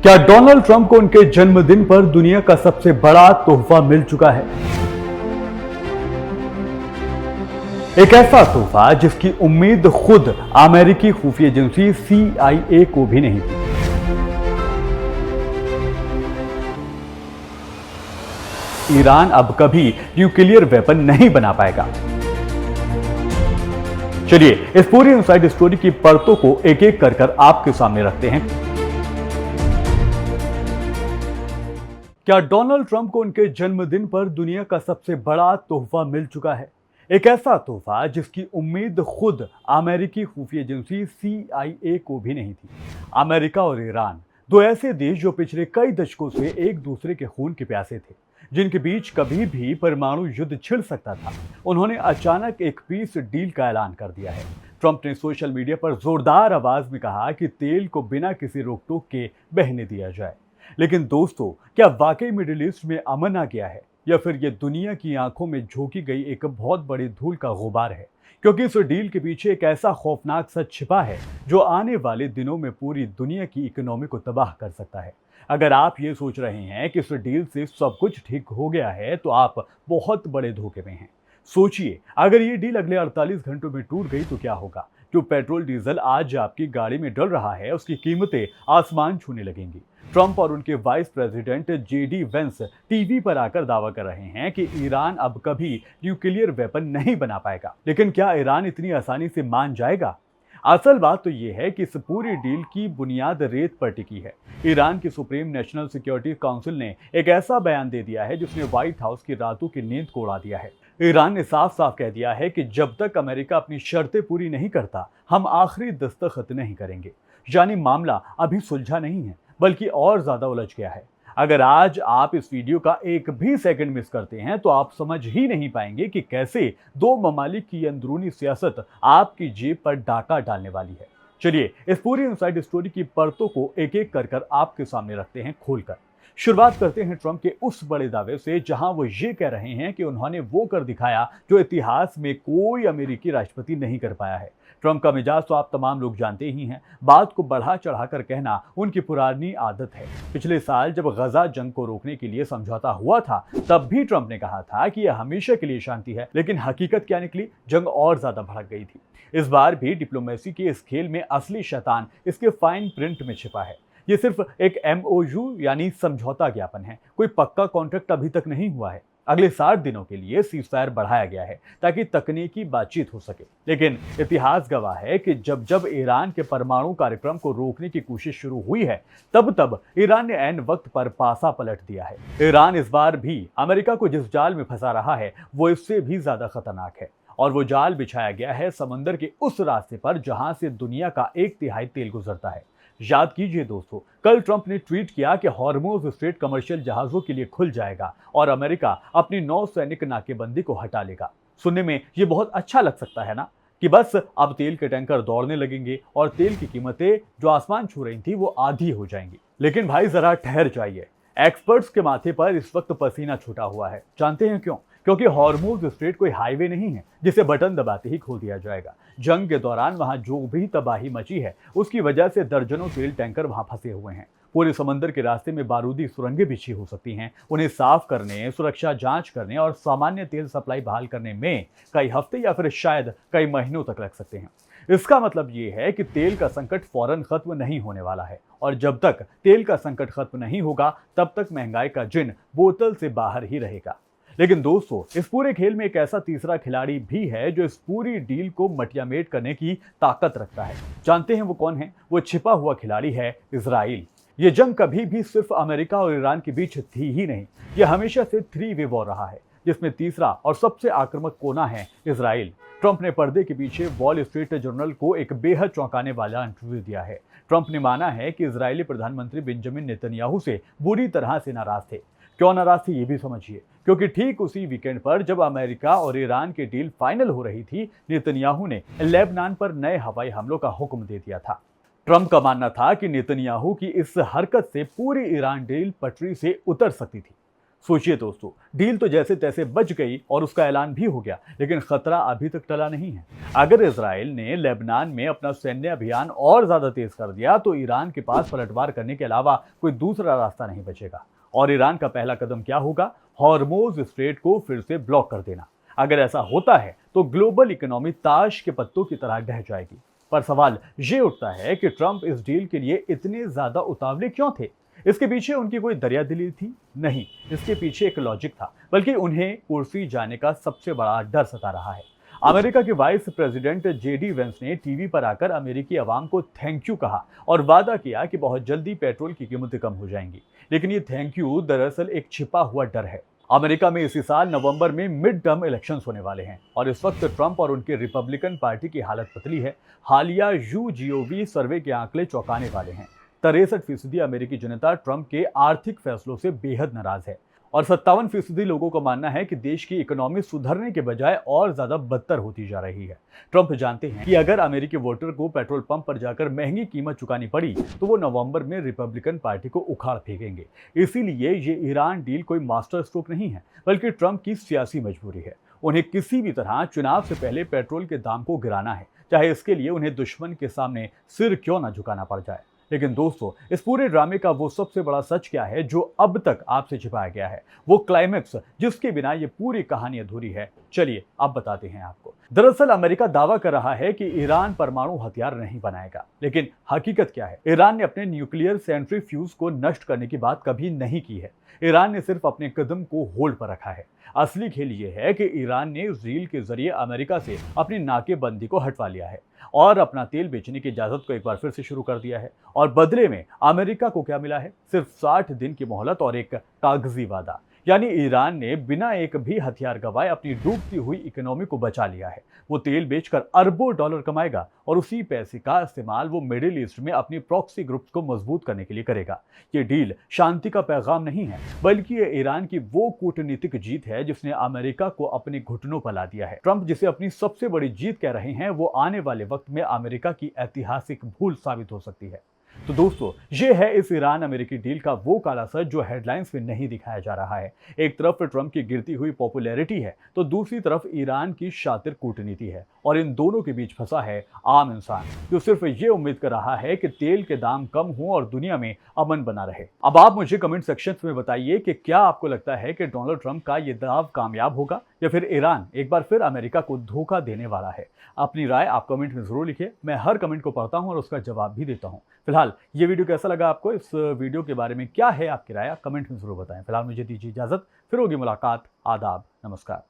क्या Donald Trump को उनके जन्मदिन पर दुनिया का सबसे बड़ा तोहफा मिल चुका है? एक ऐसा तोहफा जिसकी उम्मीद खुद अमेरिकी खुफिया एजेंसी CIA को भी नहीं थी। ईरान अब कभी न्यूक्लियर वेपन नहीं बना पाएगा। चलिए इस पूरी इनसाइड स्टोरी की परतों को एक एक कर आपके सामने रखते हैं। क्या डोनाल्ड ट्रंप को उनके जन्मदिन पर दुनिया का सबसे बड़ा तोहफा मिल चुका है? एक ऐसा तोहफा जिसकी उम्मीद खुद अमेरिकी खुफिया एजेंसी CIA को भी नहीं थी। अमेरिका और ईरान दो ऐसे देश जो पिछले कई दशकों से एक दूसरे के खून के प्यासे थे, जिनके बीच कभी भी परमाणु युद्ध छिड़ सकता था। उन्होंने अचानक एक पीस डील का ऐलान कर दिया है। ट्रंप ने सोशल मीडिया पर जोरदार आवाज में कहा कि तेल को बिना किसी रोक टोक के बहने दिया जाए। लेकिन दोस्तों, क्या वाकई मिडिल ईस्ट में अमन आ गया है, या फिर यह दुनिया की आंखों में झोंकी गई एक बहुत बड़ी धूल का गुबार है? क्योंकि इस डील के पीछे एक ऐसा खौफनाक सच छिपा है जो आने वाले दिनों में पूरी दुनिया की इकोनॉमी को तबाह कर सकता है। अगर आप ये सोच रहे हैं कि इस डील से सब कुछ ठीक हो गया है, तो आप बहुत बड़े धोखे में हैं। सोचिए, अगर ये डील अगले 48 घंटों में टूट गई तो क्या होगा? जो पेट्रोल डीजल आज आपकी गाड़ी में डल रहा है, उसकी कीमतें आसमान छूने लगेंगी। ट्रंप और उनके vice president JD Vance TV पर आकर दावा कर रहे हैं कि ईरान अब कभी न्यूक्लियर वेपन नहीं बना पाएगा। लेकिन क्या ईरान इतनी आसानी से मान जाएगा? असल बात तो यह है कि इस पूरी डील की बुनियाद रेत पर टिकी है। ईरान की सुप्रीम नेशनल सिक्योरिटी काउंसिल ने एक ऐसा बयान दे दिया है जिसने व्हाइट हाउस की रातों की नींद को उड़ा दिया है। ईरान ने साफ साफ कह दिया है कि जब तक अमेरिका अपनी शर्तें पूरी नहीं करता, हम आखिरी दस्तखत नहीं करेंगे। यानी मामला अभी सुलझा नहीं है, बल्कि और ज्यादा उलझ गया है। अगर आज आप इस वीडियो का एक भी सेकंड मिस करते हैं, तो आप समझ ही नहीं पाएंगे कि कैसे दो ममालिक की अंदरूनी सियासत आपकी जेब पर डाका डालने वाली है। चलिए इस पूरी इनसाइड स्टोरी की परतों को एक एक कर आपके सामने रखते हैं खोलकर। शुरुआत करते हैं ट्रंप के उस बड़े दावे से, जहां वो ये कह रहे हैं कि उन्होंने वो कर दिखाया जो इतिहास में कोई अमेरिकी राष्ट्रपति नहीं कर पाया है। ट्रंप का मिजाज तो आप तमाम लोग जानते ही हैं। बात को बढ़ा चढ़ाकर कहना उनकी पुरानी आदत है। पिछले साल जब गजा जंग को रोकने के लिए समझौता हुआ था, तब भी ट्रंप ने कहा था कि यह हमेशा के लिए शांति है। लेकिन हकीकत क्या निकली? जंग और ज्यादा भड़क गई थी। इस बार भी डिप्लोमेसी के इस खेल में असली शैतान इसके फाइन प्रिंट में छिपा है। ये सिर्फ एक MOU यानी समझौता ज्ञापन है। कोई पक्का कॉन्ट्रैक्ट अभी तक नहीं हुआ है। अगले 60 दिनों के लिए सीजफायर बढ़ाया गया है ताकि तकनीकी बातचीत हो सके। लेकिन इतिहास गवाह है कि जब जब ईरान के परमाणु कार्यक्रम को रोकने की कोशिश शुरू हुई है, तब तब ईरान ने ऐन वक्त पर पासा पलट दिया है। ईरान इस बार भी अमेरिका को जिस जाल में फंसा रहा है, वो इससे भी ज्यादा खतरनाक है। और वो जाल बिछाया गया है समंदर के उस रास्ते पर जहां से दुनिया का 1/3 तेल गुजरता है। याद कीजिए दोस्तों, कल ट्रंप ने ट्वीट किया कि हॉर्मुज स्ट्रेट कमर्शियल जहाजों के लिए खुल जाएगा और अमेरिका अपनी नौसैनिक नाकेबंदी को हटा लेगा। सुनने में ये बहुत अच्छा लग सकता है ना, कि बस अब तेल के टैंकर दौड़ने लगेंगे और तेल की कीमतें जो आसमान छू रही थी वो आधी हो जाएंगी। लेकिन भाई जरा ठहर जाइए। एक्सपर्ट्स के माथे पर इस वक्त पसीना छूटा हुआ है। जानते हैं क्यों? क्योंकि हॉर्मुज स्ट्रेट कोई हाईवे नहीं है जिसे बटन दबाते ही खोल दिया जाएगा। जंग के दौरान वहां जो भी तबाही मची है, उसकी वजह से दर्जनों तेल टैंकर वहां फंसे हुए हैं। पूरे समंदर के रास्ते में बारूदी सुरंगें बिछी हो सकती हैं। उन्हें साफ करने, सुरक्षा जांच करने और सामान्य तेल सप्लाई बहाल करने में कई हफ्ते या फिर शायद कई महीनों तक लग सकते हैं। इसका मतलब ये है कि तेल का संकट फौरन खत्म नहीं होने वाला है, और जब तक तेल का संकट खत्म नहीं होगा, तब तक महंगाई का जिन बोतल से बाहर ही रहेगा। लेकिन दोस्तों, इस पूरे खेल में एक ऐसा तीसरा खिलाड़ी भी है जो इस पूरी डील को मटियामेट करने की ताकत रखता है। जानते हैं वो कौन है? वो छिपा हुआ खिलाड़ी है इजराइल। ये जंग कभी भी सिर्फ अमेरिका और ईरान के बीच थी ही नहीं, ये हमेशा से 3 वे वॉर रहा है, जिसमें तीसरा और सबसे आक्रामक कोना है इजराइल। ट्रंप ने पर्दे के पीछे वॉल स्ट्रीट जर्नल को एक बेहद चौंकाने वाला इंटरव्यू दिया है। ट्रंप ने माना है कि इजरायली प्रधानमंत्री बेंजामिन नेतन्याहू से बुरी तरह से नाराज थे। क्यों नाराज थे ये भी समझिए। क्योंकि ठीक उसी वीकेंड पर जब अमेरिका और ईरान की डील फाइनल हो रही थी, नेतन्याहू ने लेबनान पर नए हवाई हमलों का हुक्म दे दिया था। ट्रंप का मानना था कि नेतन्याहू की इस हरकत से पूरी ईरान डील पटरी से उतर सकती थी। सोचिए दोस्तों, डील तो जैसे तैसे बच गई और उसका ऐलान भी हो गया, लेकिन खतरा अभी तक टला नहीं है। अगर इजराइल ने लेबनान में अपना सैन्य अभियान और ज्यादा तेज कर दिया तो ईरान के पास पलटवार करने के अलावा कोई दूसरा रास्ता नहीं बचेगा। और ईरान का पहला कदम क्या होगा? हॉर्मोज स्ट्रेट को फिर से ब्लॉक कर देना। अगर ऐसा होता है तो ग्लोबल इकोनॉमी ताश के पत्तों की तरह ढह जाएगी। पर सवाल ये उठता है कि ट्रंप इस डील के लिए इतने ज्यादा उतावले क्यों थे? इसके पीछे उनकी कोई दरियादिली थी? नहीं, इसके पीछे एक लॉजिक था, बल्कि उन्हें कुर्सी जाने का सबसे बड़ा डर सता रहा है। अमेरिका के वाइस प्रेसिडेंट जेडी वेंस ने टीवी पर आकर अमेरिकी अवाम को थैंक यू कहा और वादा किया कि बहुत जल्दी पेट्रोल की कीमतें कम हो जाएंगी। लेकिन ये थैंक यू दरअसल एक छिपा हुआ डर है। अमेरिका में इसी साल नवंबर में मिड टर्म इलेक्शंस होने वाले हैं और इस वक्त ट्रंप और उनके रिपब्लिकन पार्टी की हालत पतली है। हालिया YouGov सर्वे के आंकड़े चौंकाने वाले हैं। 63% अमेरिकी जनता ट्रंप के आर्थिक फैसलों से बेहद नाराज है और 57% लोगों का मानना है कि देश की इकोनॉमी सुधरने के बजाय और ज्यादा बदतर होती जा रही है। ट्रंप जानते हैं कि अगर अमेरिकी वोटर को पेट्रोल पंप पर जाकर महंगी कीमत चुकानी पड़ी तो वो नवंबर में रिपब्लिकन पार्टी को उखाड़ फेंकेंगे। इसीलिए ये ईरान डील कोई मास्टर स्ट्रोक नहीं है, बल्कि ट्रंप की सियासी मजबूरी है। उन्हें किसी भी तरह चुनाव से पहले पेट्रोल के दाम को गिराना है, चाहे इसके लिए उन्हें दुश्मन के सामने सिर क्यों न झुकाना पड़ जाए। लेकिन दोस्तों, इस पूरे ड्रामे का वो सबसे बड़ा सच क्या है जो अब तक आपसे छिपाया गया है? वो क्लाइमेक्स जिसके बिना ये पूरी कहानी अधूरी है। चलिए अब बताते हैं आपको। दरअसल अमेरिका दावा कर रहा है कि ईरान परमाणु हथियार नहीं बनाएगा, लेकिन हकीकत क्या है? ईरान ने अपने न्यूक्लियर सेंट्रीफ्यूज को नष्ट करने की बात कभी नहीं की है। ईरान ने सिर्फ अपने कदम को होल्ड पर रखा है। असली खेल ये है कि ईरान ने इस डील के जरिए अमेरिका से अपनी नाकेबंदी को हटवा लिया है और अपना तेल बेचने की इजाजत को एक बार फिर से शुरू कर दिया है। और बदले में अमेरिका को क्या मिला है? सिर्फ 60 दिन की मोहलत और एक कागजी वादा। यानी ईरान ने बिना एक भी हथियार गंवाए अपनी डूबती हुई इकोनॉमी को बचा लिया है। वो तेल बेचकर अरबों डॉलर कमाएगा और उसी पैसे का इस्तेमाल वो मिडिल ईस्ट में अपनी प्रॉक्सी ग्रुप्स को मजबूत करने के लिए करेगा। ये डील शांति का पैगाम नहीं है, बल्कि ये ईरान की वो कूटनीतिक जीत है जिसने अमेरिका को अपने घुटनों पर ला दिया है। ट्रंप जिसे अपनी सबसे बड़ी जीत कह रहे हैं, वो आने वाले वक्त में अमेरिका की ऐतिहासिक भूल साबित हो सकती है। तो दोस्तों, ये है इस ईरान अमेरिकी डील का वो काला सच जो हेडलाइंस में नहीं दिखाया जा रहा है। एक तरफ ट्रंप की गिरती हुई पॉपुलैरिटी है तो दूसरी तरफ ईरान की शातिर कूटनीति है और इन दोनों के बीच फंसा है आम इंसान जो सिर्फ ये उम्मीद कर रहा है कि तेल के दाम कम हो और दुनिया में अमन बना रहे। अब आप मुझे कमेंट सेक्शन में बताइए कि क्या आपको लगता है कि डोनाल्ड ट्रंप का ये दाव कामयाब होगा या फिर ईरान एक बार फिर अमेरिका को धोखा देने वाला है? अपनी राय आप कमेंट में जरूर लिखिए। मैं हर कमेंट को पढ़ता हूं और उसका जवाब भी देता हूं। फिलहाल ये वीडियो कैसा लगा आपको? इस वीडियो के बारे में क्या है आपकी राय? कमेंट में जरूर बताएं। फिलहाल मुझे दीजिए इजाजत, फिर होगी मुलाकात। आदाब, नमस्कार।